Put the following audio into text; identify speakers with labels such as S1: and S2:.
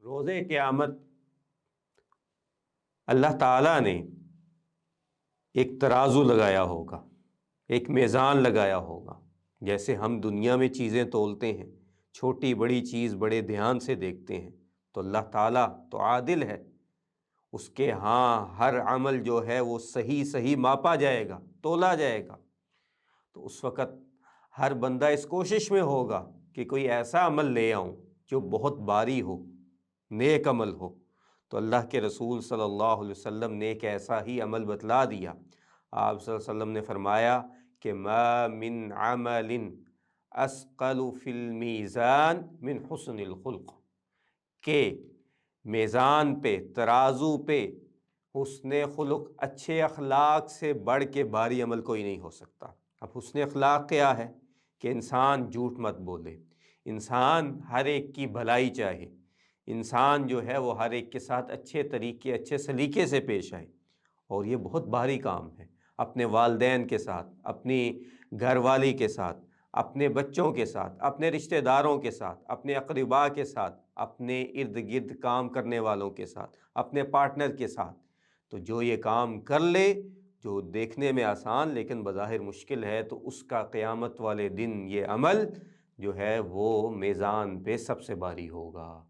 S1: روز قیامت اللہ تعالیٰ نے ایک ترازو لگایا ہوگا، ایک میزان لگایا ہوگا۔ جیسے ہم دنیا میں چیزیں تولتے ہیں، چھوٹی بڑی چیز بڑے دھیان سے دیکھتے ہیں، تو اللہ تعالیٰ تو عادل ہے، اس کے ہاں ہر عمل جو ہے وہ صحیح صحیح ماپا جائے گا، تولا جائے گا۔ تو اس وقت ہر بندہ اس کوشش میں ہوگا کہ کوئی ایسا عمل لے آؤں جو بہت بھاری ہو، نیک عمل ہو۔ تو اللہ کے رسول صلی اللہ علیہ وسلم نے ایک ایسا ہی عمل بتلا دیا۔ آپ صلی اللہ علیہ وسلم نے فرمایا کہ ما من عمل اثقل فی المیزان من حسن الخلق، کہ میزان پہ، ترازو پہ حسن خلق، اچھے اخلاق سے بڑھ کے بھاری عمل کوئی نہیں ہو سکتا۔ اب حسن اخلاق کیا ہے؟ کہ انسان جھوٹ مت بولے، انسان ہر ایک کی بھلائی چاہے، انسان جو ہے وہ ہر ایک کے ساتھ اچھے طریقے، اچھے سلیقے سے پیش آئے۔ اور یہ بہت بھاری کام ہے، اپنے والدین کے ساتھ، اپنی گھر والی کے ساتھ، اپنے بچوں کے ساتھ، اپنے رشتہ داروں کے ساتھ، اپنے اقرباء کے ساتھ، اپنے ارد گرد کام کرنے والوں کے ساتھ، اپنے پارٹنر کے ساتھ۔ تو جو یہ کام کر لے، جو دیکھنے میں آسان لیکن بظاہر مشکل ہے، تو اس کا قیامت والے دن یہ عمل جو ہے وہ میزان پہ سب سے بھاری ہوگا۔